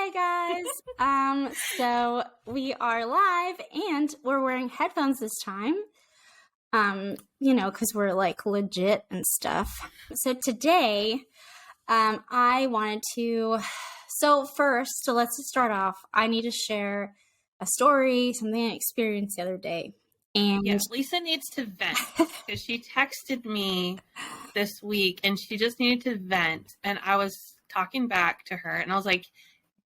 Hi guys. So we are live and we're wearing headphones this time. Because we're like legit and stuff. So today, I wanted to. So first, let's just start off. I need to share a story, something I experienced the other day. And yes, Lisa needs to vent because she texted me this week and she just needed to vent. And I was talking back to her and I was like,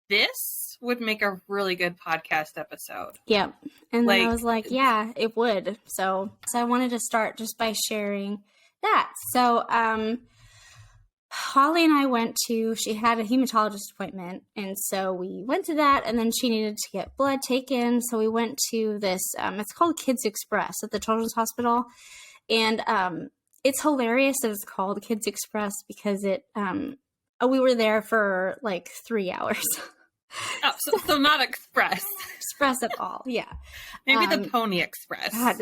this would make a really good podcast episode. Yep. And then I was like, yeah, it would. So I wanted to start just by sharing that. So, Holly and I she had a hematologist appointment. And so we went to that and then she needed to get blood taken. So we went to this, it's called Kids Express at the Children's Hospital. And, it's hilarious that it's called Kids Express because we were there for like 3 hours. Oh, so not Express. Express at all, yeah. Maybe the Pony Express. God,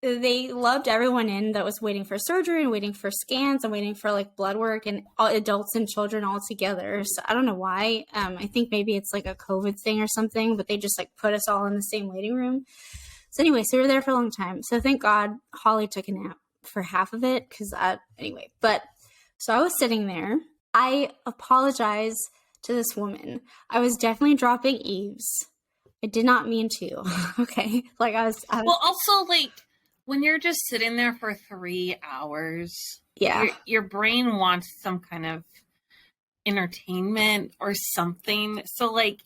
they loved everyone in that was waiting for surgery and waiting for scans and waiting for like blood work and all, adults and children all together. So I don't know why. I think maybe it's like a COVID thing or something, but they just like put us all in the same waiting room. So anyway, so we were there for a long time. So thank God Holly took a nap for half of it so I was sitting there. I apologize to this woman. I was definitely dropping eaves. I did not mean to. Okay. Like I was well, also like when you're just sitting there for 3 hours, yeah, your brain wants some kind of entertainment or something. So like,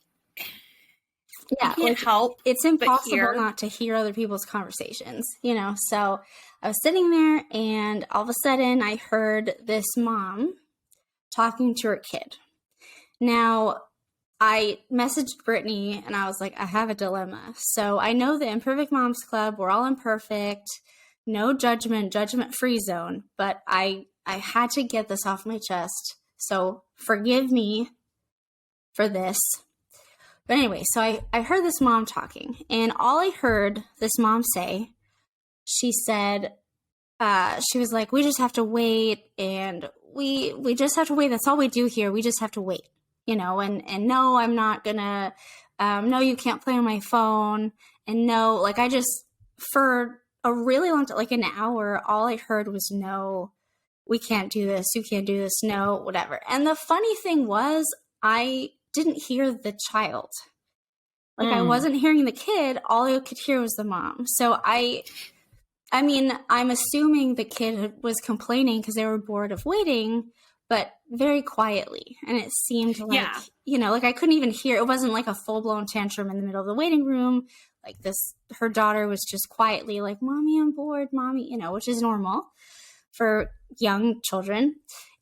yeah, you can't help. It's impossible not to hear other people's conversations, So I was sitting there and all of a sudden I heard this mom talking to her kid. Now, I messaged Brittany and I was like, I have a dilemma. So I know the Imperfect Moms Club, we're all imperfect, no judgment-free zone, but I had to get this off my chest. So forgive me for this. But anyway, so I heard this mom talking and all I heard this mom say, she said, she was like, we just have to wait and we just have to wait. That's all we do here. We just have to wait. And no, I'm not gonna, no, you can't play on my phone. And no, like for a really long time, like an hour, all I heard was no, we can't do this. You can't do this. No, whatever. And the funny thing was I didn't hear the child. Like I wasn't hearing the kid. All I could hear was the mom. So I mean, I'm assuming the kid was complaining because they were bored of waiting, but very quietly. And it seemed like, like I couldn't even hear. It wasn't like a full-blown tantrum in the middle of the waiting room. Like her daughter was just quietly like, Mommy, I'm bored, Mommy, which is normal for young children.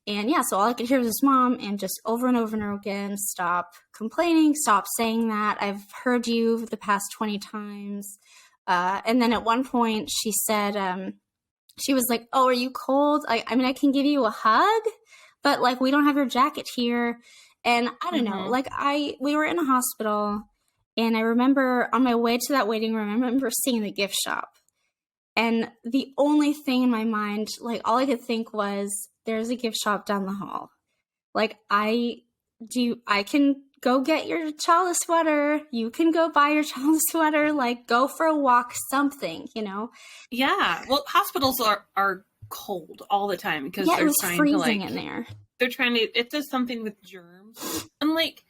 And yeah, so all I could hear was this mom and just over and over and over again, stop complaining, stop saying that. I've heard you the past 20 times. And then at one point she said, she was like, oh, are you cold? I mean, I can give you a hug, but like, we don't have your jacket here. And I don't know, like we were in a hospital and I remember on my way to that waiting room, I remember seeing the gift shop. And the only thing in my mind, like all I could think was there's a gift shop down the hall. Like I can go get your child a sweater. You can go buy your child a sweater. Like, go for a walk, something, Yeah. Well, hospitals are cold all the time because they're it was trying freezing in there. They're trying to. It does something with germs, and like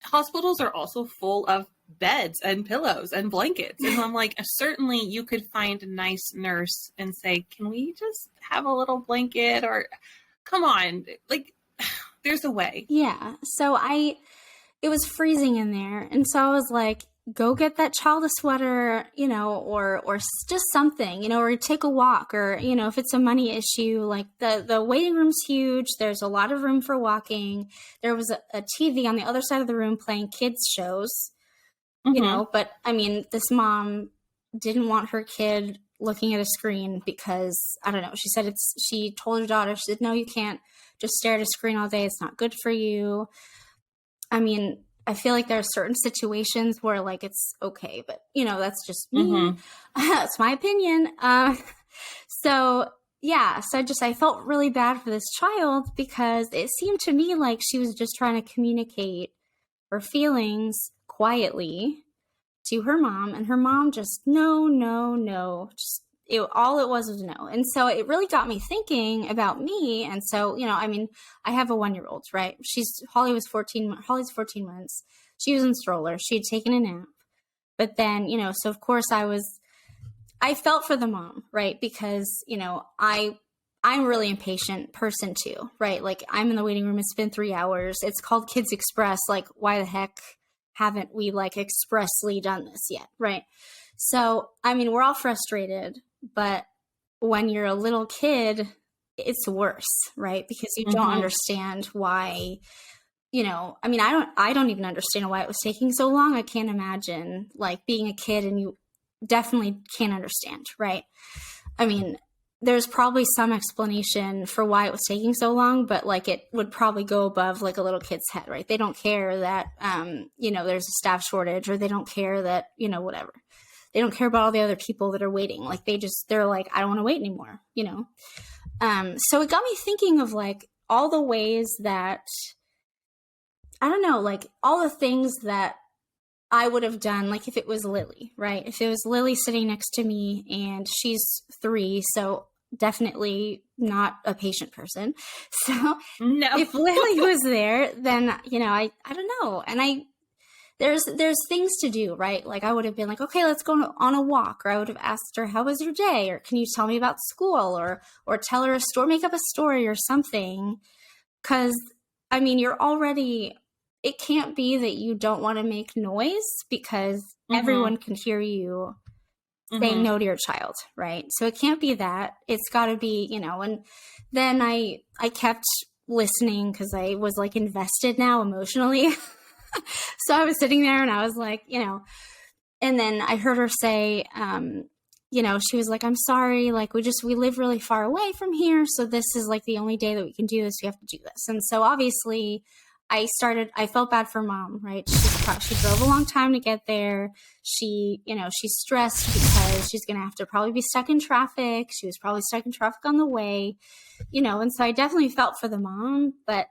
hospitals are also full of beds and pillows and blankets. And I'm like, certainly you could find a nice nurse and say, can we just have a little blanket? Or come on, like. There's a way. Yeah. So it was freezing in there. And so I was like, go get that child a sweater, or just something, or take a walk or, if it's a money issue, like the waiting room's huge. There's a lot of room for walking. There was a TV on the other side of the room playing kids shows, but I mean, this mom didn't want her kid looking at a screen because I don't know. She told her daughter, she said, no, you can't just stare at a screen all day. It's not good for you. I mean, I feel like there are certain situations where like it's okay, but that's just me. That's my opinion. So I felt really bad for this child because it seemed to me like she was just trying to communicate her feelings quietly to her mom, and her mom just no, no, no, just all it was no. And so it really got me thinking about me. And so, I mean, I have a 1-year-old, right? Holly's 14 months. She was in stroller. She had taken a nap. But then, so of course I felt for the mom, right? Because, I'm a really impatient person too, right? Like, I'm in the waiting room. It's been 3 hours. It's called Kids Express. Like, why the heck haven't we like expressly done this yet, right? So, I mean, we're all frustrated, but when you're a little kid, it's worse, right? Because you don't understand why, I mean, I don't even understand why it was taking so long. I can't imagine like being a kid, and you definitely can't understand, right? I mean, there's probably some explanation for why it was taking so long, but like it would probably go above like a little kid's head, right? They don't care that, there's a staff shortage, or they don't care that, whatever. They don't care about all the other people that are waiting. Like they're like, I don't want to wait anymore, So it got me thinking of like all the ways that, I don't know, like all the things that I would have done, like if it was Lily, right? If it was Lily sitting next to me, and she's 3, so definitely not a patient person. So No. if Lily was there, then, I don't know. And there's things to do, right? Like I would have been like, okay, let's go on a walk. Or I would have asked her, how was your day? Or can you tell me about school? Or tell her a story, make up a story or something. 'Cause I mean, it can't be that you don't want to make noise, because everyone can hear you saying no to your child, right? So it can't be that. It's got to be, and then I kept listening because I was like invested now emotionally. So I was sitting there and I was like, and then I heard her say, she was like, I'm sorry, like we live really far away from here. So this is like the only day that we can do this. We have to do this. And so obviously I felt bad for mom, right? She drove a long time to get there. She's stressed because she's going to have to probably be stuck in traffic. She was probably stuck in traffic on the way, and so I definitely felt for the mom, but,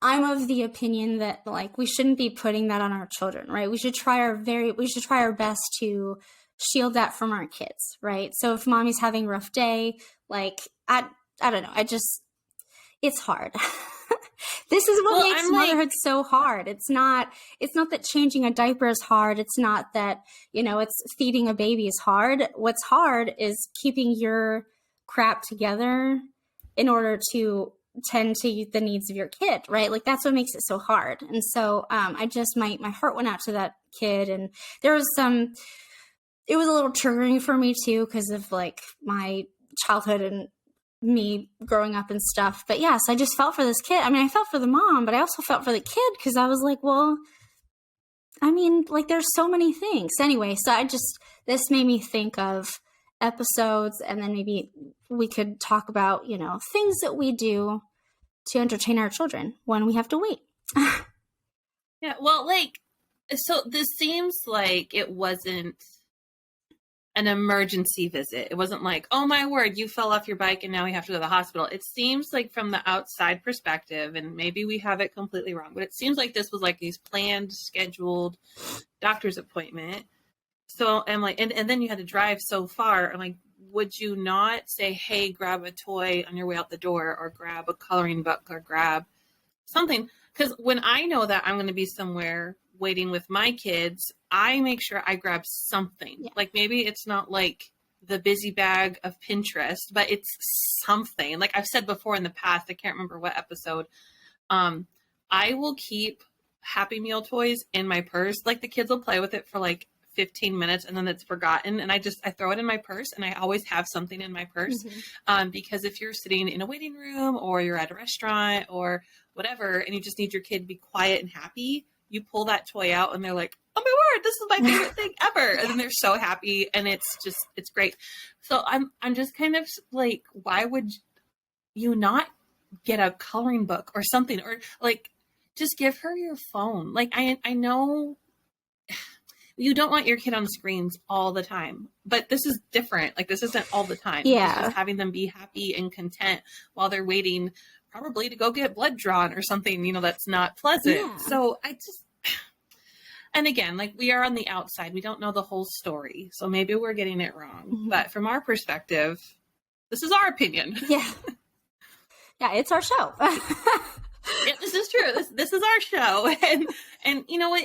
I'm of the opinion that like we shouldn't be putting that on our children, right? We should try our best to shield that from our kids, right? So if mommy's having a rough day, like I don't know, it's hard. This is what makes motherhood so hard. It's not that changing a diaper is hard. It's not that, it's feeding a baby is hard. What's hard is keeping your crap together in order to tend to the needs of your kid, right? Like that's what makes it so hard. And so my heart went out to that kid, and it was a little triggering for me too, because of like my childhood and me growing up and stuff. But yes, I just felt for this kid. I mean, I felt for the mom, but I also felt for the kid, because I was like, well, I mean, like there's so many things. Anyway, so this made me think of episodes, and then maybe we could talk about, things that we do to entertain our children when we have to wait. Yeah, well, so this seems like it wasn't an emergency visit. It wasn't like, oh my word, you fell off your bike and now we have to go to the hospital. It seems like from the outside perspective, and maybe we have it completely wrong, but it seems like this was like these planned, scheduled doctor's appointment. So I'm like, and then you had to drive so far. I'm like, would you not say, hey, grab a toy on your way out the door, or grab a coloring book, or grab something? Because when I know that I'm going to be somewhere waiting with my kids, I make sure I grab something. Yeah. Like maybe it's not like the busy bag of Pinterest, but it's something. Like I've said before in the past, I can't remember what episode, I will keep Happy Meal toys in my purse. Like the kids will play with it for like 15 minutes and then it's forgotten, and I throw it in my purse, and I always have something in my purse. Because if you're sitting in a waiting room, or you're at a restaurant or whatever, and you just need your kid to be quiet and happy, you pull that toy out and they're like, oh my word, this is my favorite thing ever. And then they're so happy, and it's great. So I'm just kind of like, why would you not get a coloring book or something, or like just give her your phone? Like I know you don't want your kid on screens all the time, but this is different. Like this isn't all the time. Yeah. It's just having them be happy and content while they're waiting probably to go get blood drawn or something, that's not pleasant. Yeah. So and again, like, we are on the outside. We don't know the whole story. So maybe we're getting it wrong. Mm-hmm. But from our perspective, this is our opinion. Yeah. Yeah, it's our show. Yeah, this is true. This is our show. And you know what?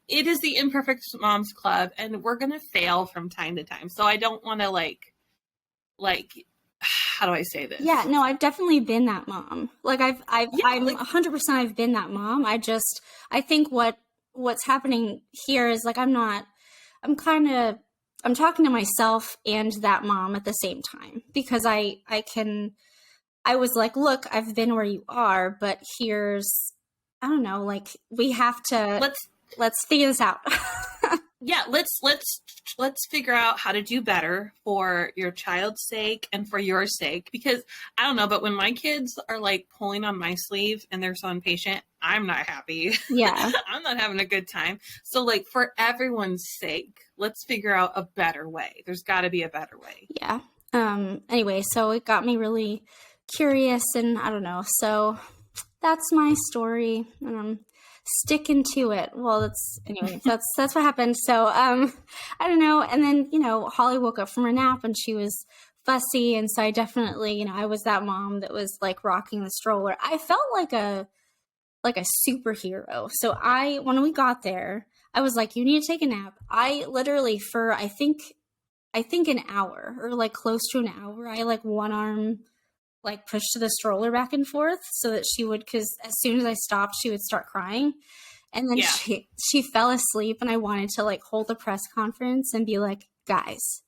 It is the Imperfect Moms Club, and we're going to fail from time to time. So I don't want to like, how do I say this? Yeah, no, I've definitely been that mom. Like I'm like, 100% I've been that mom. I think what's happening here is like I'm talking to myself and that mom at the same time, because I was like, look, I've been where you are, but here's, I don't know, like, we have to let's figure this out. Yeah, let's figure out how to do better for your child's sake and for your sake. Because I don't know, but when my kids are like pulling on my sleeve and they're so impatient, I'm not happy. Yeah. I'm not having a good time. So like, for everyone's sake, let's figure out a better way. There's got to be a better way. Yeah. Anyway, so it got me really curious, and I don't know. So that's my story. Sticking to it. Well, that's what happened. So, I don't know. And then, Holly woke up from her nap and she was fussy. And so I definitely, I was that mom that was like rocking the stroller. I felt like a superhero. So when we got there, I was like, you need to take a nap. I literally, for, I think an hour, or like close to an hour, I like one arm like pushed the stroller back and forth so that she would, because as soon as I stopped, she would start crying. And then she fell asleep, and I wanted to like hold a press conference and be like, guys,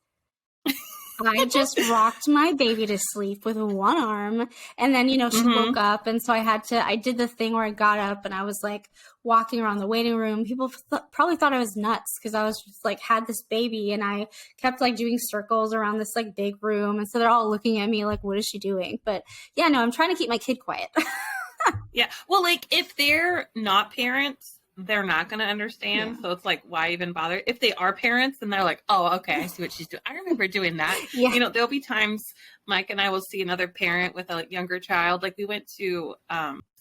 I just rocked my baby to sleep with one arm. And then, she woke up. And so I did the thing where I got up and I was like walking around the waiting room. People probably thought I was nuts, because I was just like, had this baby and I kept like doing circles around this like big room. And so they're all looking at me like, what is she doing? But yeah, no, I'm trying to keep my kid quiet. Yeah. Well, like, if they're not parents, they're not going to understand. Yeah. So it's like, why even bother? If they are parents, then they're like, oh, okay, I see what she's doing. I remember doing that. Yeah. There'll be times Mike and I will see another parent with a younger child. Like, we went to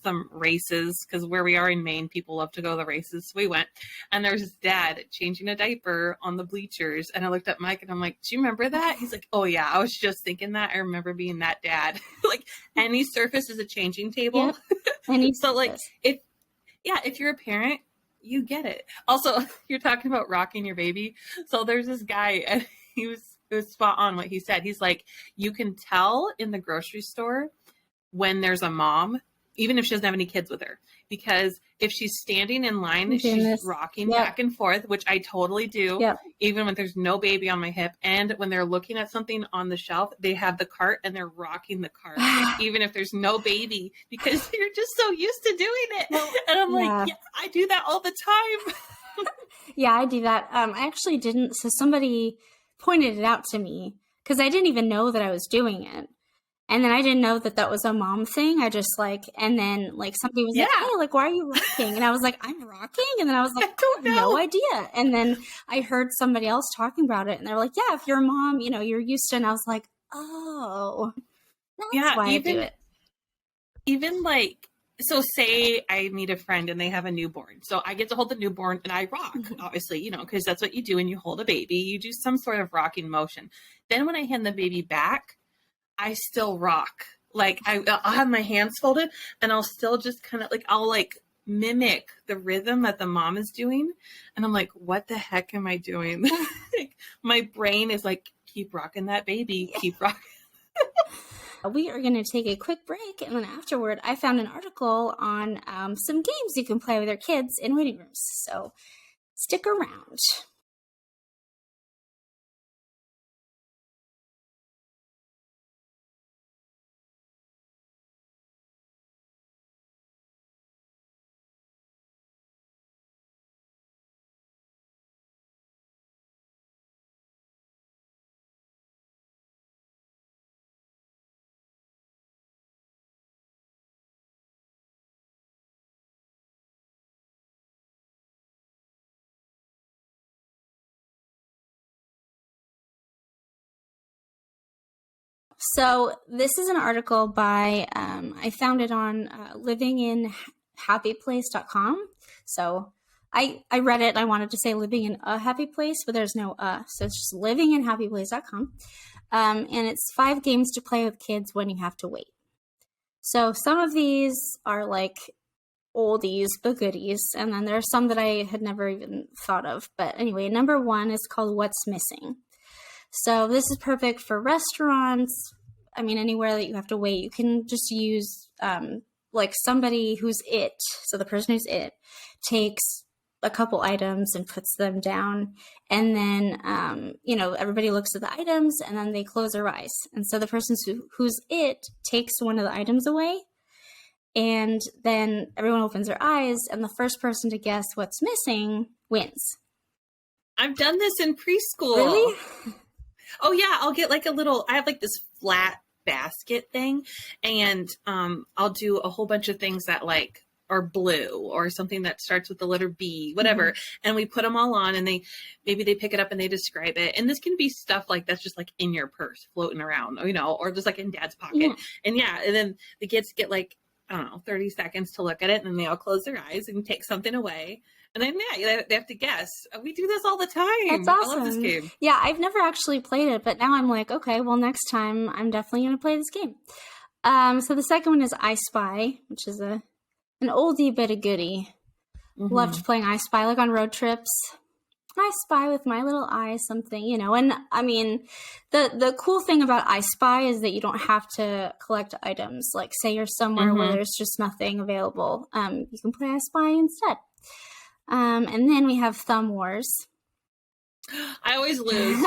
some races, because where we are in Maine, people love to go to the races. So we went, and there's his dad changing a diaper on the bleachers. And I looked at Mike and I'm like, do you remember that? He's like, oh yeah, I was just thinking that. I remember being that dad. Like, any surface is a changing table. Yep. So like, if you're a parent, you get it. Also, you're talking about rocking your baby. So there's this guy, and it was spot on what he said. He's like, you can tell in the grocery store when there's a mom, even if she doesn't have any kids with her, because if she's standing in line, she's rocking back and forth, which I totally do, even when there's no baby on my hip. And when they're looking at something on the shelf, they have the cart and they're rocking the cart, even if there's no baby, because you're just so used to doing it. And I'm like, yeah, I do that all the time. Yeah, I do that. I actually didn't. So somebody pointed it out to me, because I didn't even know that I was doing it. And then I didn't know that that was a mom thing. I just and then somebody was like, hey, like, why are you rocking? And I was like, I'm rocking? And then I was like, I have no idea. And then I heard somebody else talking about it, and they're like, yeah, if you're a mom, you're used to it. And I was like, oh, that's why I do it. Even so say I meet a friend and they have a newborn. So I get to hold the newborn and I rock, obviously, because that's what you do when you hold a baby. You do some sort of rocking motion. Then when I hand the baby back, I still rock. Like, I'll have my hands folded and I'll still just kind of I'll mimic the rhythm that the mom is doing. And I'm like, what the heck am I doing? My brain is like, keep rocking that baby, keep rocking. We are going to take a quick break, and then afterward, I found an article on some games you can play with your kids in waiting rooms. So stick around. So this is an article by, I found it on livinginhappyplace.com. So I read it. I wanted to say living in a happy place, but there's no so it's just livinginhappyplace.com. And it's 5 games to play with kids when you have to wait. So some of these are like oldies but goodies, and then there are some that I had never even thought of. But anyway, number 1 is called What's Missing. So this is perfect for restaurants. I mean, anywhere that you have to wait, you can just use like somebody who's it. So the person who's it takes a couple items and puts them down, and then everybody looks at the items and then they close their eyes. And so the person who's it takes one of the items away, and then everyone opens their eyes, and the first person to guess what's missing wins. I've done this in preschool. Really? Oh yeah, I'll get like I have like this flat basket thing, and I'll do a whole bunch of things that like are blue or something that starts with the letter B, whatever. Mm-hmm. And we put them all on, and maybe they pick it up and they describe it. And this can be stuff like that's just like in your purse floating around, or just like in dad's pocket. Yeah. And then the kids get like, I don't know, 30 seconds to look at it, and then they all close their eyes and take something away. And then, they have to guess. We do this all the time. That's awesome. I love this game. Yeah, I've never actually played it, but now I'm like, okay, well, next time I'm definitely going to play this game. So the second one is I Spy, which is an oldie but a goodie. Mm-hmm. Loved playing I Spy, like on road trips. I spy with my little eye something, And I mean, the cool thing about I Spy is that you don't have to collect items. Like, say you're somewhere where there's just nothing available. You can play I Spy instead. And then we have Thumb Wars. I always lose.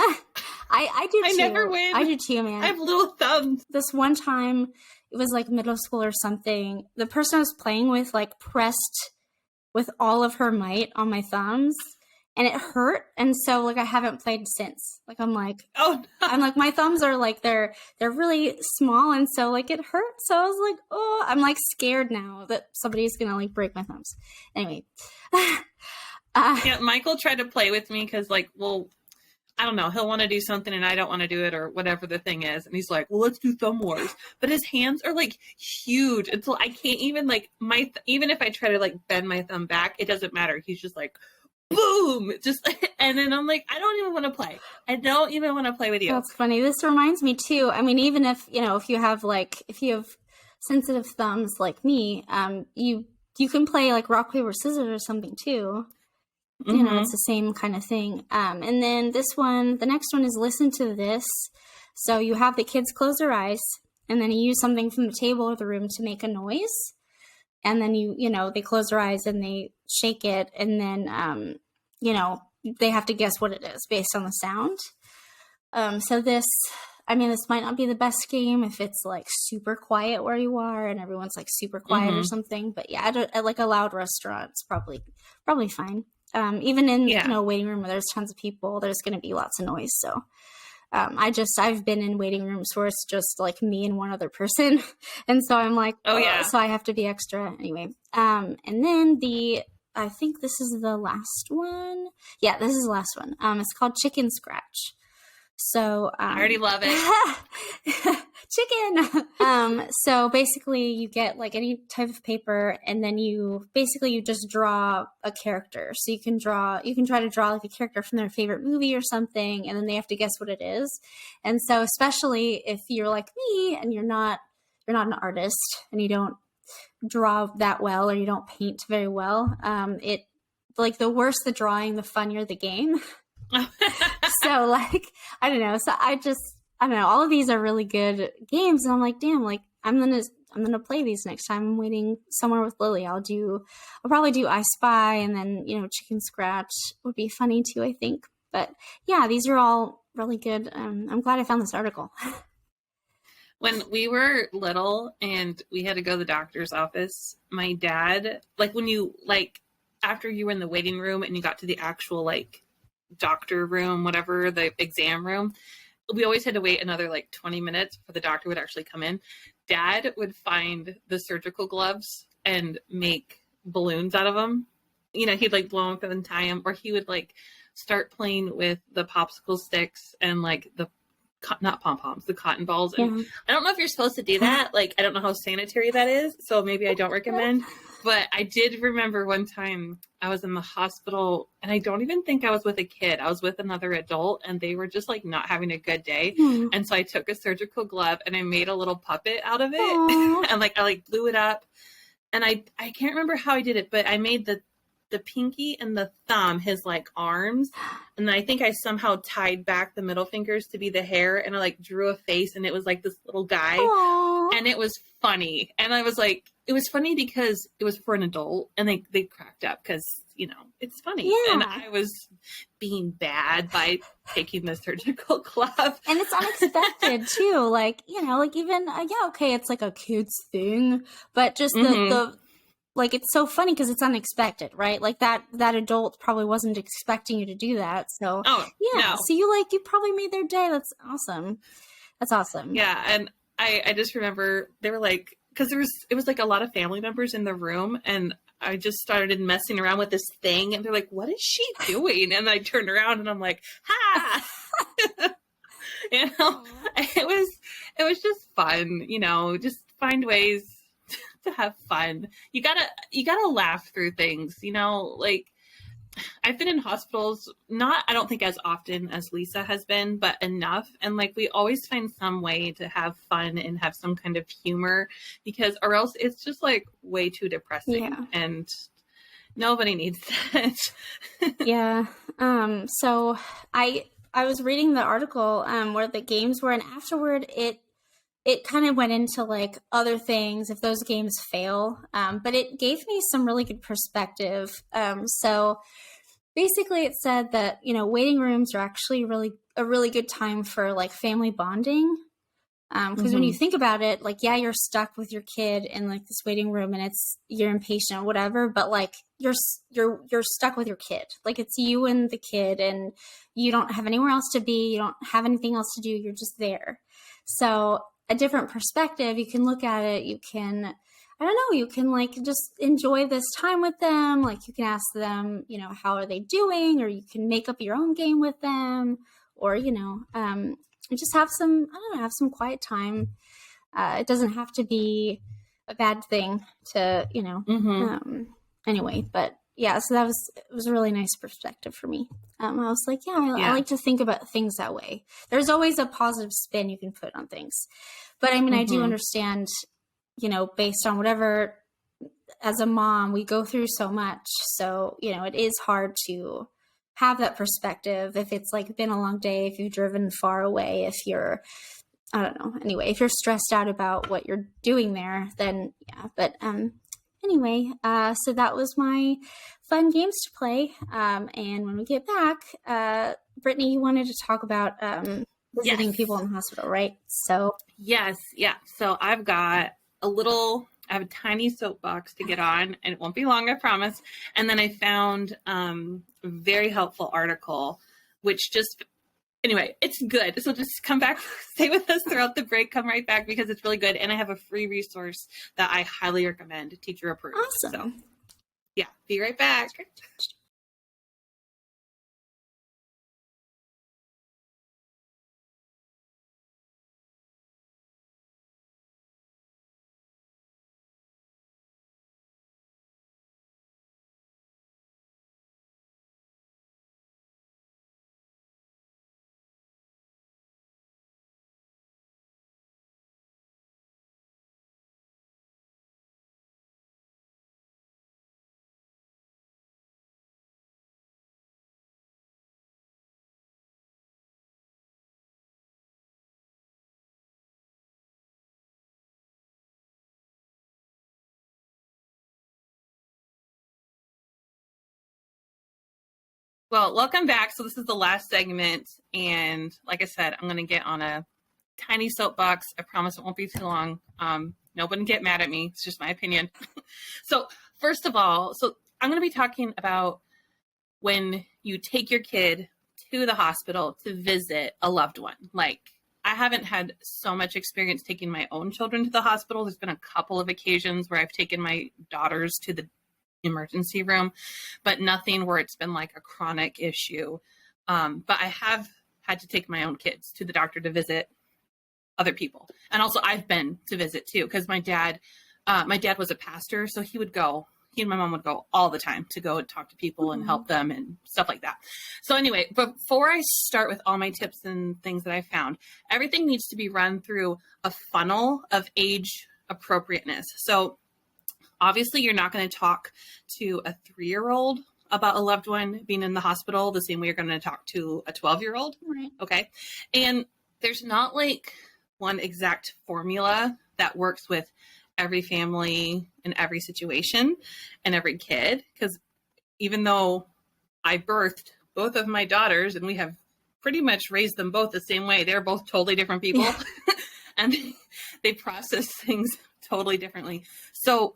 I do too. I never win. I do too, man. I have little thumbs. This one time, it was like middle school or something. The person I was playing with like pressed with all of her might on my thumbs, and it hurt. And so like I haven't played since. Like I'm like, oh, no. I'm like, my thumbs are like they're really small, and so like it hurts. So I was like, oh, I'm like scared now that somebody's gonna like break my thumbs. Anyway. Yeah, Michael tried to play with me because like, well, I don't know, he'll want to do something and I don't want to do it or whatever the thing is, and he's like, well, let's do Thumb Wars. But his hands are like huge until I can't even like even if I try to like bend my thumb back, it doesn't matter. He's just like boom, just and then I'm like, I don't even want to play. I don't even want to play with you. That's funny. This reminds me too. I mean, even if if you have sensitive thumbs like me, you can play like rock, paper, scissors or something too. Mm-hmm. It's the same kind of thing. And then the next one is Listen to This. So you have the kids close their eyes, and then you use something from the table or the room to make a noise. And then they close their eyes and they shake it, and then, they have to guess what it is based on the sound. So this might not be the best game if it's like super quiet where you are and everyone's like super quiet or something. But yeah, at like a loud restaurant, it's probably fine. Even in a waiting room where there's tons of people, there's going to be lots of noise. So I've been in waiting rooms where it's just like me and one other person, and so I'm like, so I have to be extra anyway. And then I think this is the last one. Yeah, this is the last one. It's called Chicken Scratch. So I already love it. Chicken. So basically you get like any type of paper, and then you just draw a character. So you can try to draw like a character from their favorite movie or something, and then they have to guess what it is. And so especially if you're like me and you're not an artist and you don't draw that well or you don't paint very well, it like the worse the drawing, the funnier the game. So like, I don't know. So I don't know. All of these are really good games, and I'm like, damn, like I'm gonna play these next time I'm waiting somewhere with Lily. I'll probably do I Spy, and then Chicken Scratch would be funny too, I think. But yeah, these are all really good. I'm glad I found this article. When we were little and we had to go to the doctor's office, my dad, like when you like after you were in the waiting room and you got to the actual like doctor room, whatever, the exam room, we always had to wait another like 20 minutes before the doctor would actually come in. Dad would find the surgical gloves and make balloons out of them. He'd like blow them up and tie them, or he would like start playing with the popsicle sticks and like the not pom-poms, the cotton balls. And Yeah. I don't know if you're supposed to do that. Like, I don't know how sanitary that is, so maybe I don't recommend. But I did remember one time I was in the hospital, and I don't even think I was with a kid. I was with another adult, and they were just like not having a good day. Hmm. And so I took a surgical glove and I made a little puppet out of it. Aw. And like I blew it up. And I can't remember how I did it, but I made the pinky and the thumb his like arms, and then I think I somehow tied back the middle fingers to be the hair, and I like drew a face, and it was like this little guy. Aww. And it was funny, and I was like, it was funny because it was for an adult, and they cracked up because, you know, it's funny. Yeah. And I was being bad by taking the surgical glove, and it's unexpected too, like, you know, like even okay, it's like a kid's thing, but just the like, it's so funny because it's unexpected, right? Like that adult probably wasn't expecting you to do that. So no. So you probably made their day. That's awesome. That's awesome. Yeah. And I just remember they were like, because it was like a lot of family members in the room, and I just started messing around with this thing, and they're like, what is she doing? And I turned around and I'm like, ha. You know, it was just fun, you know, just find ways to have fun. You gotta laugh through things, you know. Like, I've been in hospitals, not, I don't think as often as Lisa has been, but enough. And like, we always find some way to have fun and have some kind of humor, because or else it's just like way too depressing. Yeah. And nobody needs that. Yeah. So I was reading the article where the games were, and afterward it kind of went into like other things if those games fail. But it gave me some really good perspective. So basically it said that, you know, waiting rooms are actually a really good time for like family bonding. Because when you think about it, like, yeah, you're stuck with your kid in like this waiting room, and you're impatient or whatever, but like you're stuck with your kid. Like, it's you and the kid, and you don't have anywhere else to be. You don't have anything else to do. You're just there. So a different perspective, you can look at it. You can, I don't know, you can like just enjoy this time with them. Like, you can ask them, you know, how are they doing? Or you can make up your own game with them, or, you know, just have some, I don't know, have some quiet time. It doesn't have to be a bad thing to, you know, anyway, but yeah, so it was a really nice perspective for me. I was like, I like to think about things that way. There's always a positive spin you can put on things. But I mean, I do understand, you know, based on whatever, as a mom, we go through so much. So, you know, it is hard to have that perspective if it's like been a long day, if you've driven far away, if you're, I don't know, anyway, if you're stressed out about what you're doing there, then yeah. But anyway, so that was my fun games to play. And when we get back, Brittany, you wanted to talk about visiting people in the hospital, right? So yes, yeah. So I've got I have a tiny soapbox to get on, and it won't be long, I promise. And then I found a very helpful article, which just, anyway, it's good. So just come back, stay with us throughout the break, come right back, because it's really good. And I have a free resource that I highly recommend, teacher approved. awesome. So yeah, be right back. Well, welcome back. So this is the last segment, and like I said, I'm going to get on a tiny soapbox. I promise it won't be too long. Nobody get mad at me. It's just my opinion. So first of all, I'm going to be talking about when you take your kid to the hospital to visit a loved one. Like, I haven't had so much experience taking my own children to the hospital. There's been a couple of occasions where I've taken my daughters to the emergency room, but nothing where it's been like a chronic issue. But I have had to take my own kids to the doctor to visit other people. And also I've been to visit too, because my dad was a pastor, so he and my mom would go all the time to go and talk to people and help them and stuff like that. So anyway, before I start with all my tips and things that I found, everything needs to be run through a funnel of age appropriateness. So obviously you're not going to talk to a 3-year-old about a loved one being in the hospital the same way you're going to talk to a 12-year-old. Right. Okay. And there's not like one exact formula that works with every family in every situation and every kid. Because even though I birthed both of my daughters and we have pretty much raised them both the same way, they're both totally different people. Yeah. And they process things totally differently. So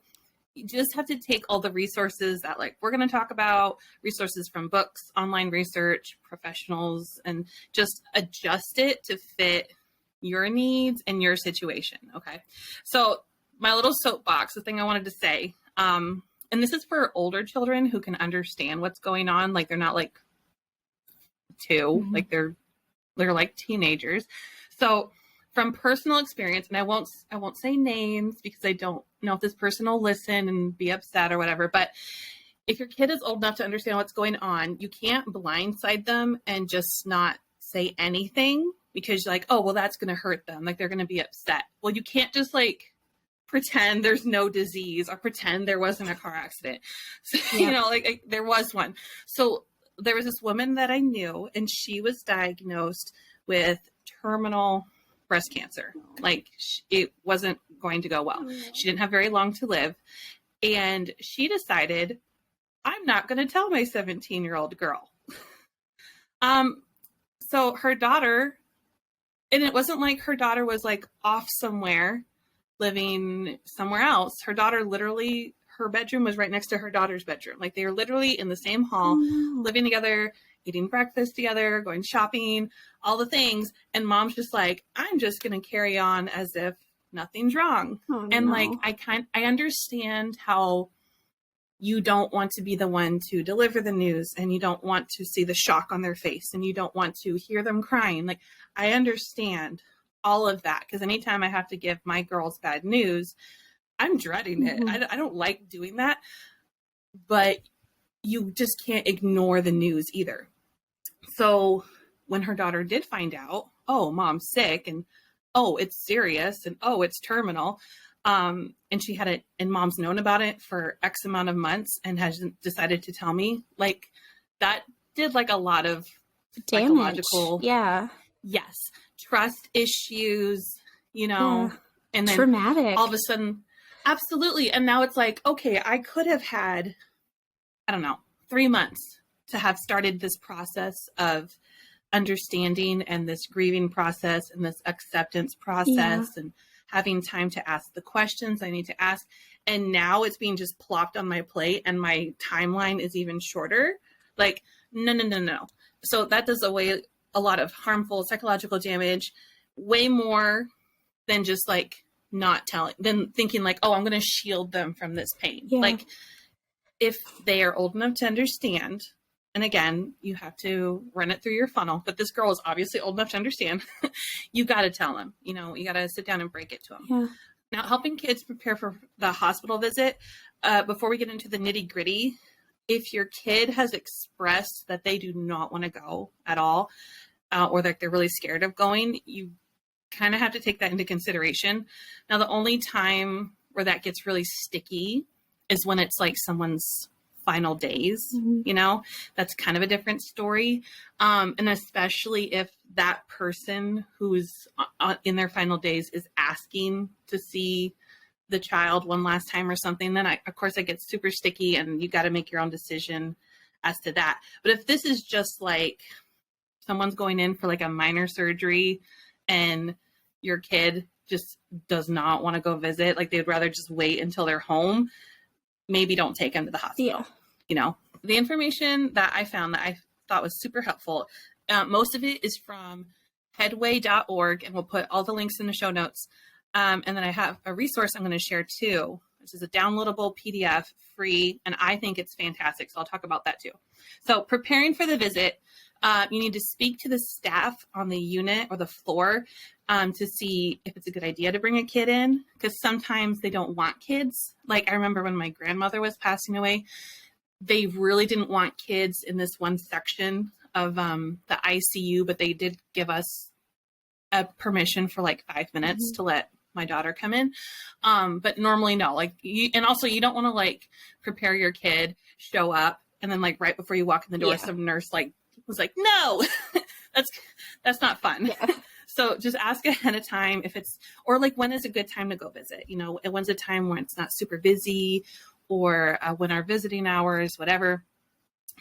you just have to take all the resources that like we're going to talk about, resources from books, online research, professionals, and just adjust it to fit your needs and your situation. Okay. So my little soapbox, the thing I wanted to say, and this is for older children who can understand what's going on. Like they're not like 2, like they're like teenagers. So from personal experience, and I won't say names because I don't know if this person will listen and be upset or whatever, but if your kid is old enough to understand what's going on, you can't blindside them and just not say anything because you're like, oh, well, that's going to hurt them. Like they're going to be upset. Well, you can't just like pretend there's no disease or pretend there wasn't a car accident. So, yeah. Like there was one. So there was this woman that I knew and she was diagnosed with terminal breast cancer. Like it wasn't going to go well. She didn't have very long to live. And she decided, I'm not going to tell my 17-year-old girl. So her daughter, and it wasn't like her daughter was like off somewhere living somewhere else. Her daughter literally, her bedroom was right next to her daughter's bedroom. Like they were literally in the same hall, living together, eating breakfast together, going shopping, all the things. And mom's just like, I'm just going to carry on as if nothing's wrong. Oh, and no. Like, I understand how you don't want to be the one to deliver the news and you don't want to see the shock on their face and you don't want to hear them crying. Like, I understand all of that because anytime I have to give my girls bad news, I'm dreading it. I don't like doing that, but you just can't ignore the news either. So when her daughter did find out, oh, mom's sick and oh, it's serious and oh, it's terminal. And she had it and mom's known about it for X amount of months and has decided to tell me, like that did like a lot of damage. Psychological. Yeah. Yes. Trust issues, and then traumatic. All of a sudden, absolutely. And now it's like, okay, I could have had, 3 months to have started this process of understanding and this grieving process and this acceptance process and having time to ask the questions I need to ask. And now it's being just plopped on my plate and my timeline is even shorter. Like, no. So that does away a lot of harmful psychological damage, way more than just like not telling, than thinking like, oh, I'm going to shield them from this pain. Yeah. Like if they are old enough to understand, and again, you have to run it through your funnel, but this girl is obviously old enough to understand. You got to tell them, you got to sit down and break it to them. Yeah. Now, helping kids prepare for the hospital visit, before we get into the nitty gritty, if your kid has expressed that they do not want to go at all, or that they're really scared of going, you kind of have to take that into consideration. Now, the only time where that gets really sticky is when it's like someone's final days, that's kind of a different story. And especially if that person who's in their final days is asking to see the child one last time or something, then of course it gets super sticky and you got to make your own decision as to that. But if this is just like someone's going in for like a minor surgery and your kid just does not want to go visit, like they'd rather just wait until they're home, maybe don't take them to the hospital. Yeah. The information that I found that I thought was super helpful, most of it is from headway.org, and we'll put all the links in the show notes. And then I have a resource I'm going to share too, which is a downloadable PDF, free, and I think it's fantastic. So I'll talk about that too. So preparing for the visit, You need to speak to the staff on the unit or the floor to see if it's a good idea to bring a kid in, because sometimes they don't want kids. Like I remember when my grandmother was passing away, they really didn't want kids in this one section of the ICU, but they did give us a permission for like 5 minutes to let my daughter come in. But normally no, like and also you don't want to like prepare your kid, show up, and then like right before you walk in the door, some nurse like was like, no, that's not fun. Yeah. So just ask ahead of time if it's, or like when is a good time to go visit, you know, when's a time when it's not super busy, or when our visiting hours, whatever.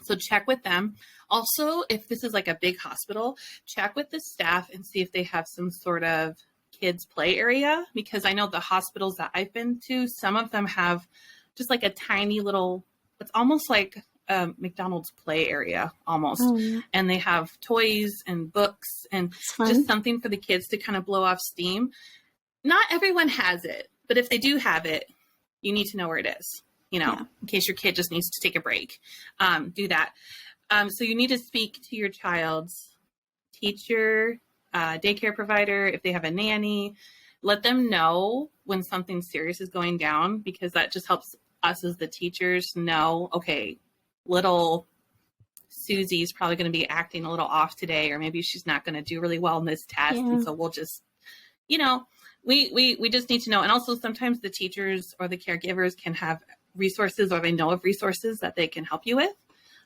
So check with them. Also, if this is like a big hospital, check with the staff and see if they have some sort of kids play area, because I know the hospitals that I've been to, some of them have just like a tiny little, it's almost like a McDonald's play area almost. Oh, yeah. And they have toys and books and just something for the kids to kind of blow off steam. Not everyone has it, but if they do have it, you need to know where it is, you know, in case your kid just needs to take a break. Do that. So you need to speak to your child's teacher, daycare provider, if they have a nanny. Let them know when something serious is going down, because that just helps us as the teachers know, okay, little Susie's probably going to be acting a little off today, or maybe she's not going to do really well in this test. Yeah. And so we'll just, you know, we just need to know. And also sometimes the teachers or the caregivers can have resources, or they know of resources that they can help you with.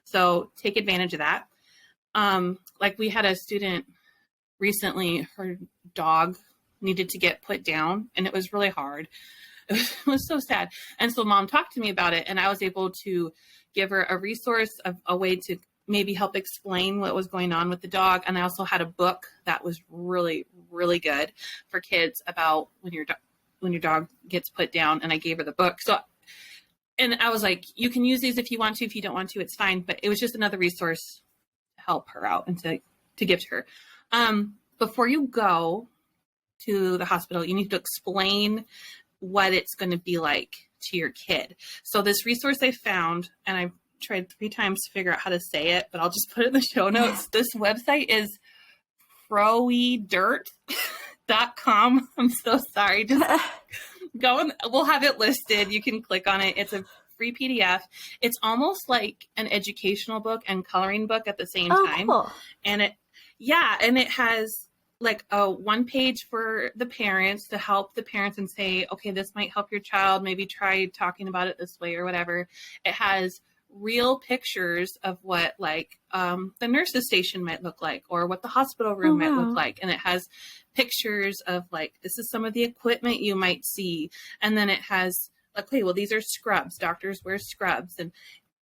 So take advantage of that. Like we had a student recently, her dog needed to get put down, and it was really hard. It was so sad. And so mom talked to me about it, and I was able to give her a resource, a way to maybe help explain what was going on with the dog. And I also had a book that was really, really good for kids about when your dog gets put down. And I gave her the book. So, and I was like, you can use these if you want to. If you don't want to, it's fine. But it was just another resource to help her out and to give to her. Before you go to the hospital, you need to explain what it's going to be like to your kid. So this resource I found, and I tried 3 times to figure out how to say it, but I'll just put it in the show notes. This website is froedirt.com. I'm so sorry. Just go and we'll have it listed. You can click on it. It's a free PDF. It's almost like an educational book and coloring book at the same time. Cool. And it has like a 1 page for the parents to help the parents and say, okay, this might help your child. Maybe try talking about it this way or whatever. It has real pictures of what like the nurse's station might look like, or what the hospital room might look like. And it has pictures of like, this is some of the equipment you might see. And then it has, okay, well, these are scrubs. Doctors wear scrubs. And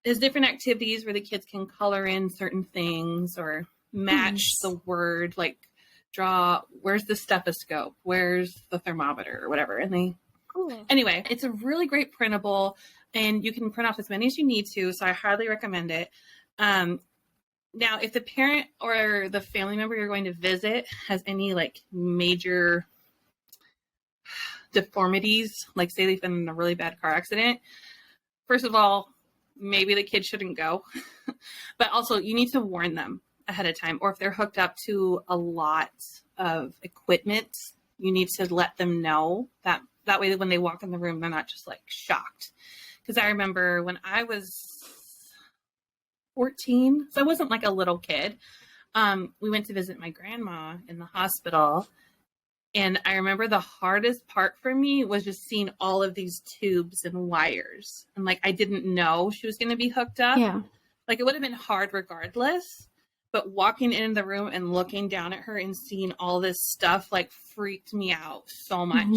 there's different activities where the kids can color in certain things or match the word, like draw, where's the stethoscope, where's the thermometer or whatever. And anyway, it's a really great printable, and you can print off as many as you need to. So I highly recommend it. Now, if the parent or the family member you're going to visit has any like major deformities, like say they've been in a really bad car accident, first of all, maybe the kid shouldn't go, but also you need to warn them ahead of time. Or if they're hooked up to a lot of equipment, you need to let them know that way when they walk in the room, they're not just like shocked. Because I remember when I was 14, so I wasn't like a little kid, we went to visit my grandma in the hospital. And I remember the hardest part for me was just seeing all of these tubes and wires. And like, I didn't know she was going to be hooked up. Yeah. Like it would have been hard regardless. But walking in the room and looking down at her and seeing all this stuff like freaked me out so much.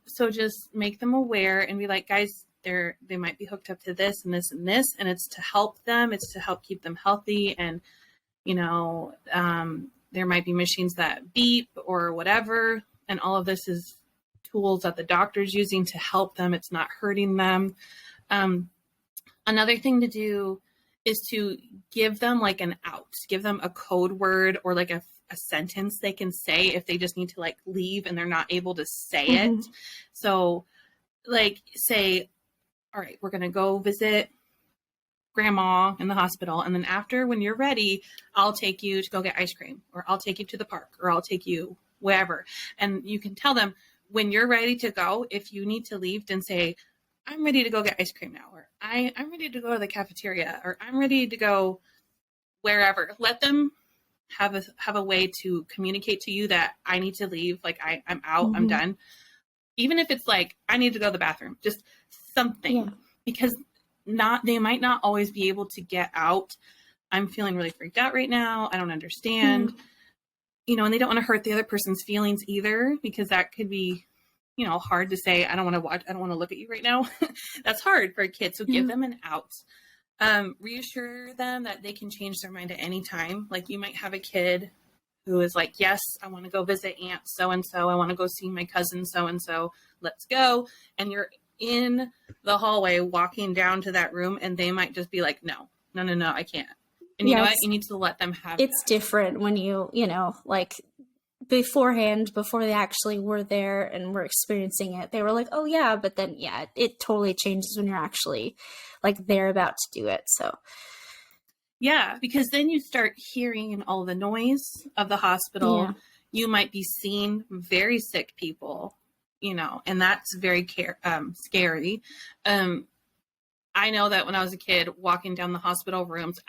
So just make them aware and be like, guys, they might be hooked up to this and this and this, and it's to help them. It's to help keep them healthy. And, you know, there might be machines that beep or whatever. And all of this is tools that the doctor's using to help them. It's not hurting them. Another thing to do is to give them like an out, give them a code word or like a sentence they can say if they just need to like leave and they're not able to say it. So like say, all right, we're going to go visit grandma in the hospital. And then after, when you're ready, I'll take you to go get ice cream, or I'll take you to the park, or I'll take you wherever. And you can tell them when you're ready to go, if you need to leave, then say, I'm ready to go get ice cream now, or I'm ready to go to the cafeteria, or I'm ready to go wherever. Let them have a way to communicate to you that I need to leave. Like I'm out, I'm done. Even if it's like, I need to go to the bathroom, just something, because they might not always be able to get out. I'm feeling really freaked out right now. I don't understand, and they don't want to hurt the other person's feelings either, because that could be, hard to say, I don't want to watch, I don't want to look at you right now. That's hard for a kid. So give them an out. Reassure them that they can change their mind at any time. Like you might have a kid who is like, yes, I want to go visit Aunt so-and-so. I want to go see my cousin so-and-so. Let's go. And you're in the hallway walking down to that room, and they might just be like, no, I can't. And you know what? You need to let them have It's different when like beforehand, before they actually were there and were experiencing it, they were like, oh yeah, but then it totally changes when you're actually like they're about to do it. So yeah, because then you start hearing all the noise of the hospital. Yeah. You might be seeing very sick people, and that's very scary. I know that when I was a kid walking down the hospital rooms,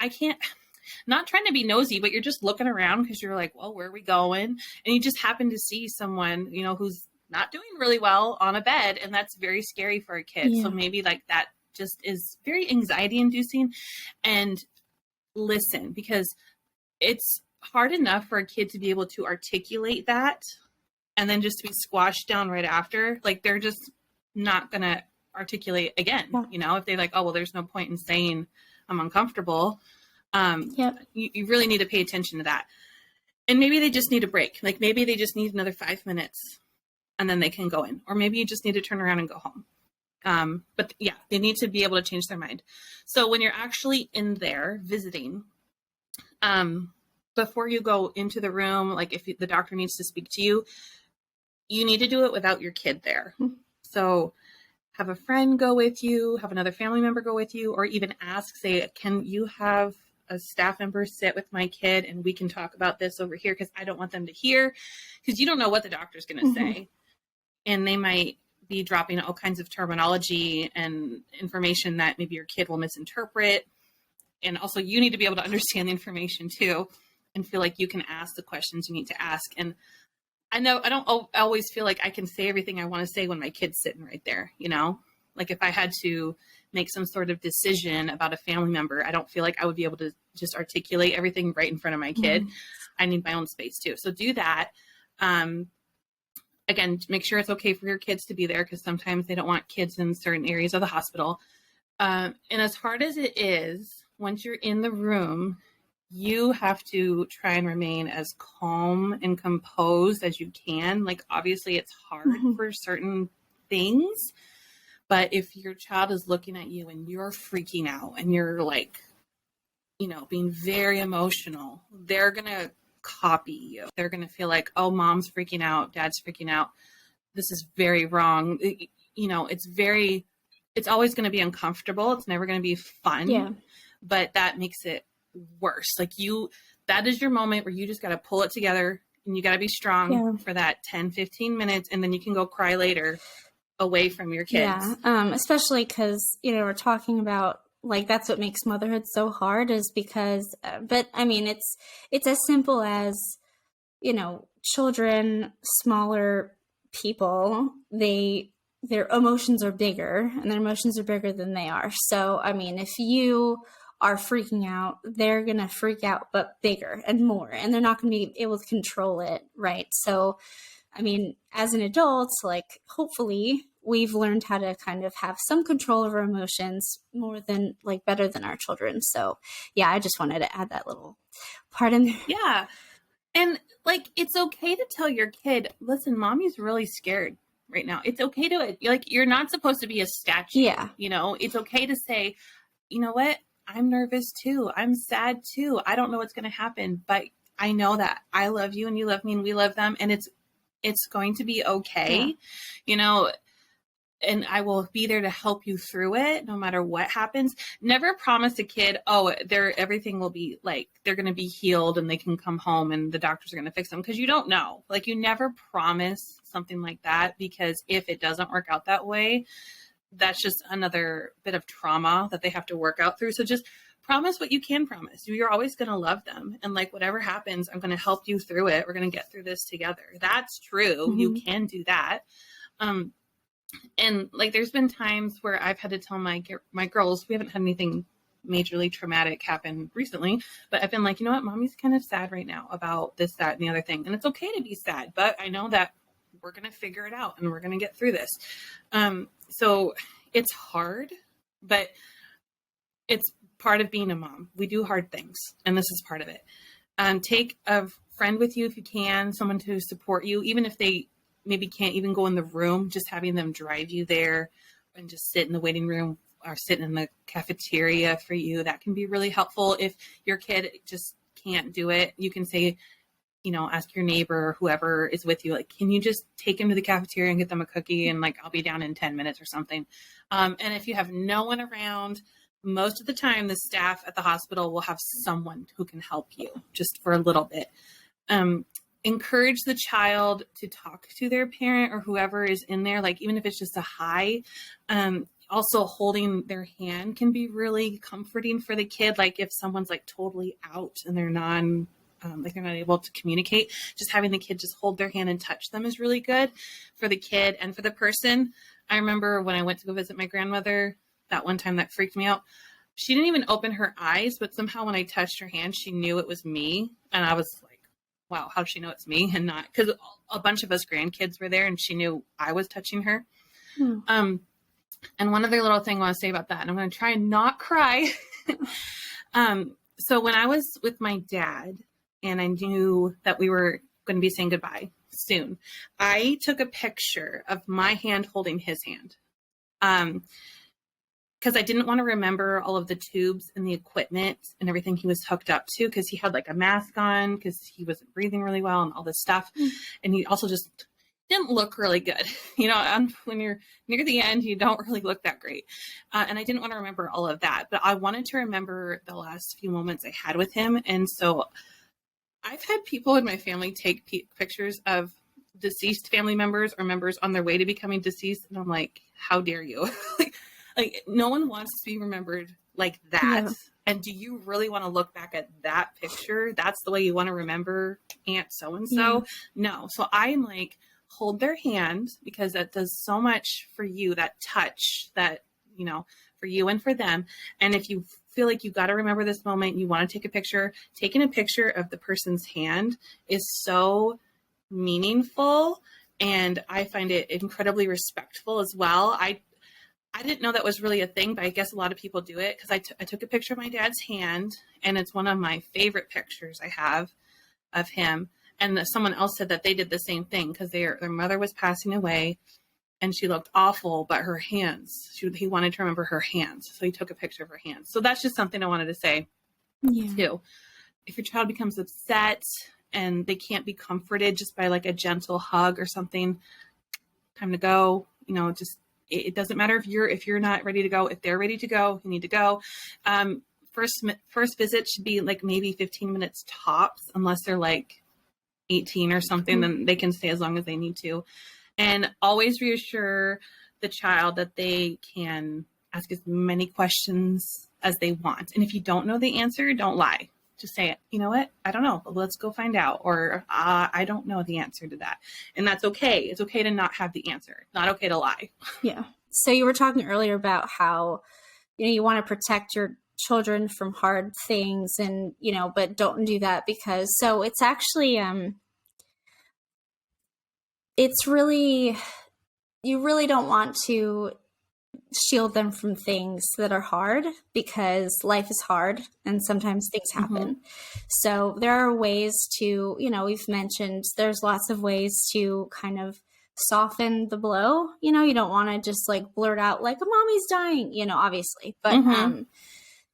not trying to be nosy, but you're just looking around because you're like, well, where are we going? And you just happen to see someone, who's not doing really well on a bed. And that's very scary for a kid. Yeah. So maybe like that just is very anxiety inducing. And listen, because it's hard enough for a kid to be able to articulate that and then just to be squashed down right after. Like they're just not going to articulate again, if they're like, oh, well, there's no point in saying I'm uncomfortable. You really need to pay attention to that. And maybe they just need a break. Like maybe they just need another 5 minutes and then they can go in, or maybe you just need to turn around and go home. But yeah, they need to be able to change their mind. So when you're actually in there visiting, before you go into the room, like if the doctor needs to speak to you, you need to do it without your kid there. So have a friend go with you, have another family member go with you, or even say, can you have a staff member sit with my kid and we can talk about this over here, because I don't want them to hear, because you don't know what the doctor's going to say. And they might be dropping all kinds of terminology and information that maybe your kid will misinterpret. And also you need to be able to understand the information too and feel like you can ask the questions you need to ask. And I know I don't always feel like I can say everything I want to say when my kid's sitting right there, like if I had to make some sort of decision about a family member, I don't feel like I would be able to just articulate everything right in front of my kid. I need my own space too. So do that. Again, make sure it's okay for your kids to be there, because sometimes they don't want kids in certain areas of the hospital. And as hard as it is, once you're in the room, you have to try and remain as calm and composed as you can. Like, obviously it's hard for certain things, but if your child is looking at you and you're freaking out and you're like, being very emotional, they're going to copy you. They're going to feel like, oh, mom's freaking out, dad's freaking out. This is very wrong. It's always going to be uncomfortable. It's never going to be fun, but that makes it worse. Like that is your moment where you just got to pull it together and you got to be strong for that 10, 15 minutes. And then you can go cry later away from your kids. Yeah. Especially because, we're talking about, like, that's what makes motherhood so hard, is because, but I mean, it's as simple as, children, smaller people, their emotions are bigger, and their emotions are bigger than they are. So, I mean, if you are freaking out, they're going to freak out, but bigger and more, and they're not going to be able to control it. Right. So, I mean, as an adult, like, hopefully we've learned how to kind of have some control over emotions better than our children. So yeah, I just wanted to add that little part in there. Yeah. And like, it's okay to tell your kid, listen, mommy's really scared right now. It's okay to, like, you're not supposed to be a statue. Yeah. It's okay to say, you know what? I'm nervous too. I'm sad too. I don't know what's going to happen, but I know that I love you and you love me and we love them. And it's going to be okay. Yeah. and I will be there to help you through it no matter what happens. Never promise a kid, oh, everything will be like, they're going to be healed and they can come home and the doctors are going to fix them, because you don't know. Like, you never promise something like that, because if it doesn't work out that way, that's just another bit of trauma that they have to work out through. So just promise what you can promise. You're always going to love them. And like, whatever happens, I'm going to help you through it. We're going to get through this together. That's true. Mm-hmm. You can do that. And like, there's been times where I've had to tell my girls, we haven't had anything majorly traumatic happen recently, but I've been like, you know what, mommy's kind of sad right now about this, that, and the other thing. And it's okay to be sad, but I know that we're going to figure it out and we're going to get through this. So it's hard, but it's part of being a mom. We do hard things, and this is part of it. Take a friend with you if you can, someone to support you, even if they maybe can't even go in the room, just having them drive you there and just sit in the waiting room or sit in the cafeteria for you. That can be really helpful. If your kid just can't do it, you can say, you know, ask your neighbor or whoever is with you, like, can you just take them to the cafeteria and get them a cookie? And like, I'll be down in 10 minutes or something. And if you have no one around, most of the time the staff at the hospital will have someone who can help you just for a little bit. Encourage the child to talk to their parent or whoever is in there, like, even if it's just a hi. Also, holding their hand can be really comforting for the kid. Like, if someone's like totally out and they're like they're not able to communicate, just having the kid just hold their hand and touch them is really good for the kid and for the person. I remember when I went to go visit my grandmother, that one time that freaked me out. She didn't even open her eyes, but somehow when I touched her hand, she knew it was me. And I was like, wow, how does she know it's me and not? Because a bunch of us grandkids were there and she knew I was touching her. And one other little thing I want to say about that, and I'm going to try and not cry. So when I was with my dad and I knew that we were going to be saying goodbye soon, I took a picture of my hand holding his hand. Because I didn't want to remember all of the tubes and the equipment and everything he was hooked up to, because he had like a mask on because he wasn't breathing really well and all this stuff. And he also just didn't look really good. You know, when you're near the end, you don't really look that great. And I didn't want to remember all of that, but I wanted to remember the last few moments I had with him. And so I've had people in my family take pictures of deceased family members or members on their way to becoming deceased. And I'm like, how dare you? Like, no one wants to be remembered like that. Yeah. And do you really want to look back at that picture? That's the way you want to remember Aunt so-and-so? Yeah. No. So I'm like, hold their hand, because that does so much for you, that touch, that, you know, for you and for them. And if you feel like you got to remember this moment, you want to take a picture, taking a picture of the person's hand is so meaningful. And I find it incredibly respectful as well. I didn't know that was really a thing, but I guess a lot of people do it, because I took a picture of my dad's hand, and it's one of my favorite pictures I have of him. And someone else said that they did the same thing, because their mother was passing away and she looked awful, but her hands, he wanted to remember her hands. So he took a picture of her hands. So that's just something I wanted to say too. If your child becomes upset and they can't be comforted just by like a gentle hug or something, time to go, you know, just, it doesn't matter if you're not ready to go. If they're ready to go, you need to go. First visit should be like maybe 15 minutes tops, unless they're like 18 or something, then they can stay as long as they need to. And always reassure the child that they can ask as many questions as they want. And if you don't know the answer, don't lie. Just say, you know what? I don't know, but let's go find out. Or I don't know the answer to that. And that's okay. It's okay to not have the answer. Not okay to lie. Yeah. So you were talking earlier about how, you know, you want to protect your children from hard things, and, you know, but don't do that, because, so it's actually, it's really, you really don't want to shield them from things that are hard, because life is hard and sometimes things happen. So there are ways to, you know, we've mentioned there's lots of ways to kind of soften the blow. You know, you don't want to just like blurt out like, a mommy's dying, you know, obviously, but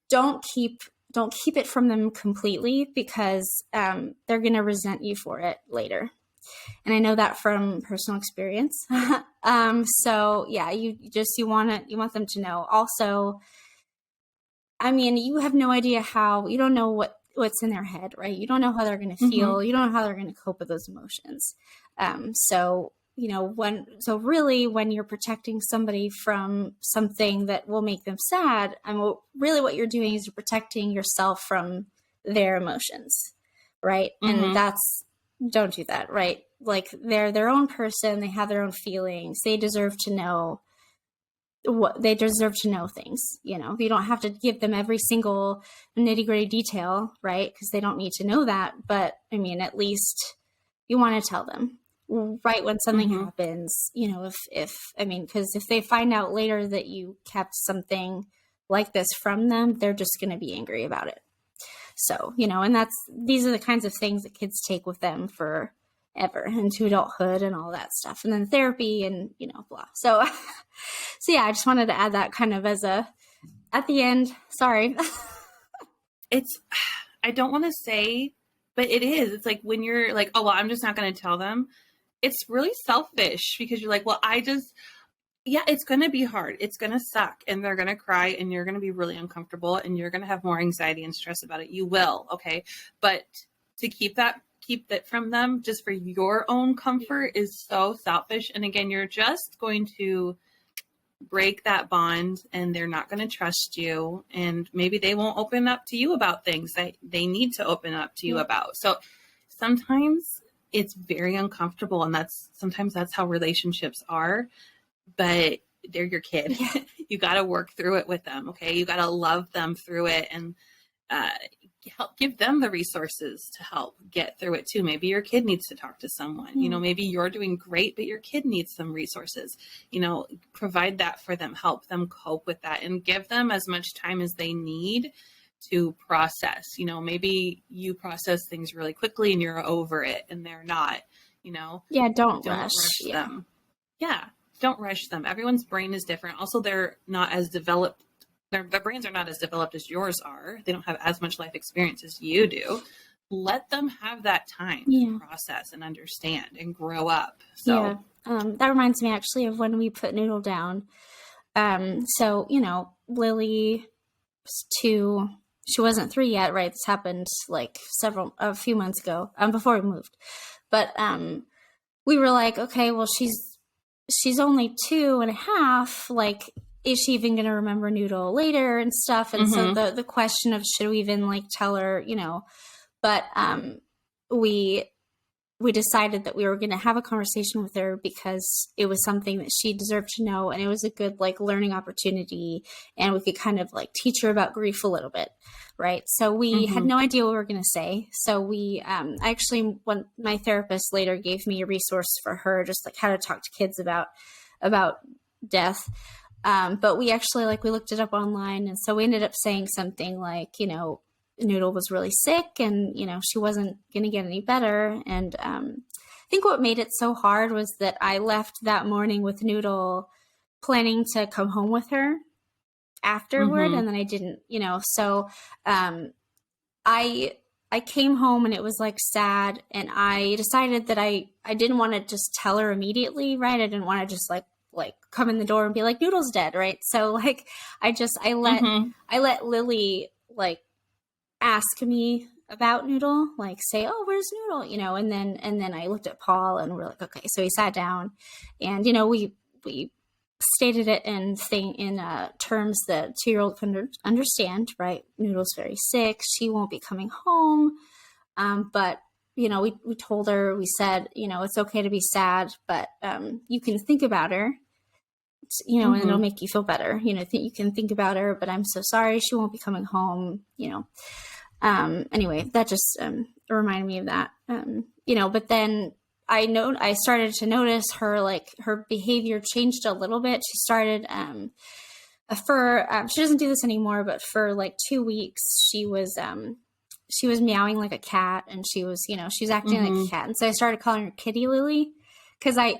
don't keep it from them completely, because they're going to resent you for it later. And I know that from personal experience. So yeah, you want them to know. Also, I mean, you have no idea you don't know what's in their head, right? You don't know how they're going to feel. You don't know how they're going to cope with those emotions. So, really when you're protecting somebody from something that will make them sad, really what you're doing is you're protecting yourself from their emotions, right? And don't do that, right? Like, they're their own person. They have their own feelings. They deserve to know things. You don't have to give them every single nitty-gritty detail, right? Because they don't need to know that. But I mean, at least you want to tell them right when something happens, because if they find out later that you kept something like this from them, they're just going to be angry about it. So, and these are the kinds of things that kids take with them forever into adulthood and all that stuff. And then therapy and, blah. So, yeah, I just wanted to add that kind of at the end. Sorry. I don't want to say, but it is. It's like when you're like, oh, well, I'm just not going to tell them. It's really selfish because you're like, well, it's going to be hard. It's going to suck and they're going to cry and you're going to be really uncomfortable and you're going to have more anxiety and stress about it. You will. Okay. But to keep that from them just for your own comfort is so selfish. And again, you're just going to break that bond and they're not going to trust you. And maybe they won't open up to you about things that they need to open up to you about. So sometimes it's very uncomfortable and sometimes that's how relationships are, but they're your kid. Yeah. You got to work through it with them. Okay. You got to love them through it and help give them the resources to help get through it too. Maybe your kid needs to talk to someone, maybe you're doing great, but your kid needs some resources, provide that for them, help them cope with that and give them as much time as they need to process. Maybe you process things really quickly and you're over it and they're not, Yeah. Don't rush them. Yeah. Don't rush them. Everyone's brain is different. Also, they're not as developed. Their brains are not as developed as yours are. They don't have as much life experience as you do. Let them have that time to process and understand and grow up. So that reminds me actually of when we put Noodle down. Lily was 2. She wasn't 3 yet, right? This happened like a few months ago, before we moved. But we were like, okay, well, she's only 2.5. Like, is she even going to remember Noodle later and stuff? And so the question of should we even like tell her, but we decided that we were going to have a conversation with her because it was something that she deserved to know. And it was a good like learning opportunity. And we could kind of like teach her about grief a little bit. Right. So we had no idea what we were going to say. So we when my therapist later gave me a resource for her, just like how to talk to kids about death. But we actually we looked it up online. And so we ended up saying something like, Noodle was really sick and, she wasn't going to get any better. And I think what made it so hard was that I left that morning with Noodle planning to come home with her afterward. And then I didn't, so I came home and it was like sad. And I decided that I didn't want to just tell her immediately, right? I didn't want to just like come in the door and be like, Noodle's dead, right? So I let Lily ask me about Noodle, say, oh, where's Noodle? And then I looked at Paul and we're like, okay. So he sat down and, we stated it in terms that 2-year-old can understand, right? Noodle's very sick. She won't be coming home. But we told her, we said, it's okay to be sad, but you can think about her, and it'll make you feel better. You can think about her, but I'm so sorry she won't be coming home, Anyway, that just reminded me of that. But then I started to notice her behavior changed a little bit. She started she doesn't do this anymore, but for 2 weeks she was meowing like a cat, and she was acting like a cat. And so I started calling her Kitty Lily, because I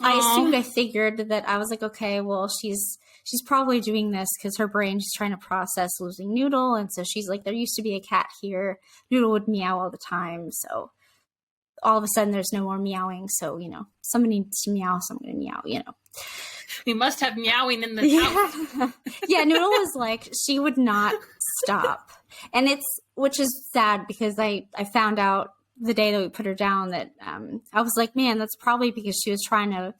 assumed, I figured that I was like, okay, well, she's probably doing this because her brain's trying to process losing Noodle. And so she's like, there used to be a cat here. Noodle would meow all the time. So all of a sudden there's no more meowing. So, you know, somebody needs to meow, so I'm going to meow, you know. We must have meowing in the house. Yeah, Noodle was like, she would not stop. And which is sad because I found out the day that we put her down that I was like, man, that's probably because she was trying to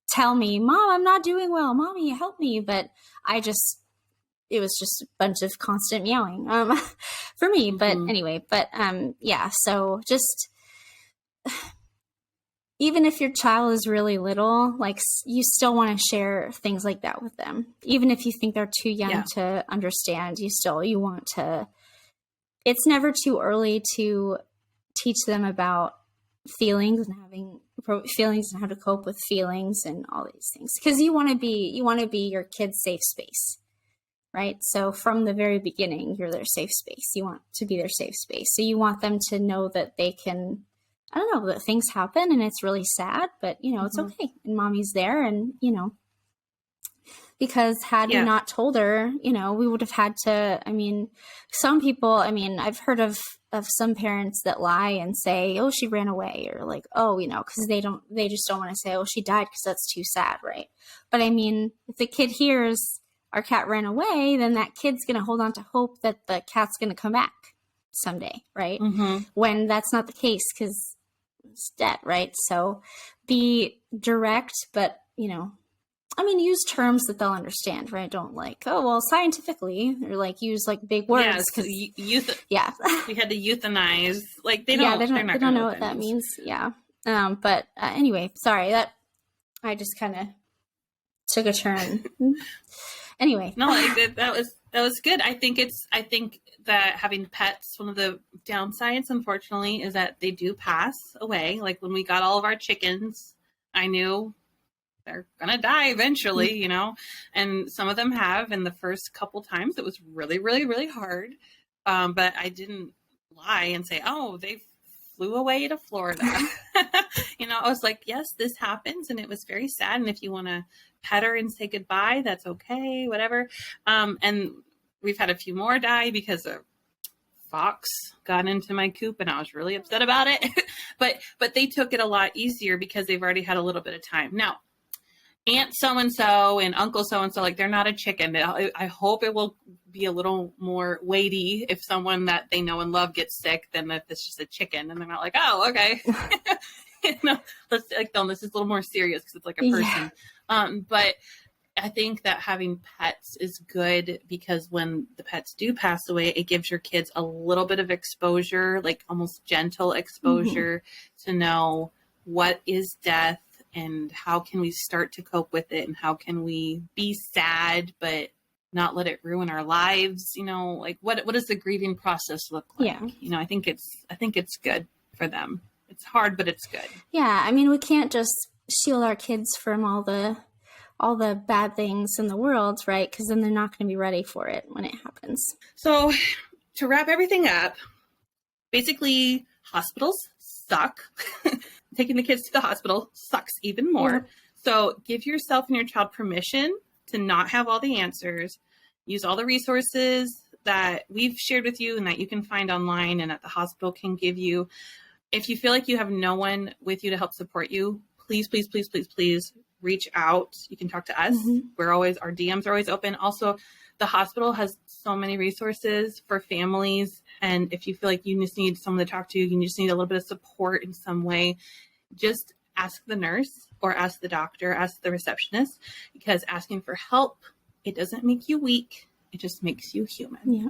tell me, Mom, I'm not doing well. Mommy, help me. But it was just a bunch of constant meowing for me. But anyway, yeah, so just even if your child is really little, like you still want to share things like that with them. Even if you think they're too young to understand, you want to, it's never too early to teach them about feelings and having feelings and how to cope with feelings and all these things. Because you want to be your kid's safe space, right? So from the very beginning, you're their safe space. You want to be their safe space. So you want them to know that they can, I don't know, that things happen and it's really sad, but you know, it's okay. And mommy's there. And, you know, because had we not told her, you know, we would have had to, I mean, some people, I mean, I've heard of some parents that lie and say, oh, she ran away, or like, oh, you know, because they just don't want to say, oh, she died, because that's too sad, right? But I mean, if the kid hears our cat ran away, then that kid's going to hold on to hope that the cat's going to come back someday, right? When that's not the case, because it's dead, right? So be direct, but, you know, I mean, use terms that they'll understand, right? Don't like, oh, well, scientifically, or like use like big words. We had to euthanize. Like they don't know what that means. Yeah. But anyway, sorry that I just kind of took a turn. Anyway, no, that was good. I think that having pets, one of the downsides, unfortunately, is that they do pass away. Like when we got all of our chickens, I knew they're gonna die eventually, you know, and some of them have. And the first couple times it was really, really, really hard. But I didn't lie and say, oh, they flew away to Florida. You know, I was like, yes, this happens, and it was very sad. And if you want to pet her and say goodbye, that's okay, whatever. And we've had a few more die because a fox got into my coop, and I was really upset about it. but they took it a lot easier because they've already had a little bit of time. Now, Aunt so-and-so and Uncle so-and-so, like they're not a chicken. I hope it will be a little more weighty if someone that they know and love gets sick than if it's just a chicken. And they're not like, oh, okay. You know, let's like, no, this is a little more serious because it's like a person. Yeah. But I think that having pets is good because when the pets do pass away, it gives your kids a little bit of exposure, like almost gentle exposure to know what is death, and how can we start to cope with it, and how can we be sad but not let it ruin our lives? You know, like what does the grieving process look like? Yeah. You know, I think it's good for them. It's hard, but it's good. Yeah, I mean, we can't just shield our kids from all the bad things in the world, right? Because then they're not going to be ready for it when it happens. So to wrap everything up, basically hospitals suck. Taking the kids to the hospital sucks even more. Yeah. So give yourself and your child permission to not have all the answers. Use all the resources that we've shared with you and that you can find online and that the hospital can give you. If you feel like you have no one with you to help support you, please, please, please, please, please reach out. You can talk to us. Our DMs are always open. Also, the hospital has so many resources for families. And if you feel like you just need someone to talk to, you just need a little bit of support in some way, just ask the nurse or ask the doctor, ask the receptionist, because asking for help, it doesn't make you weak. It just makes you human. Yeah.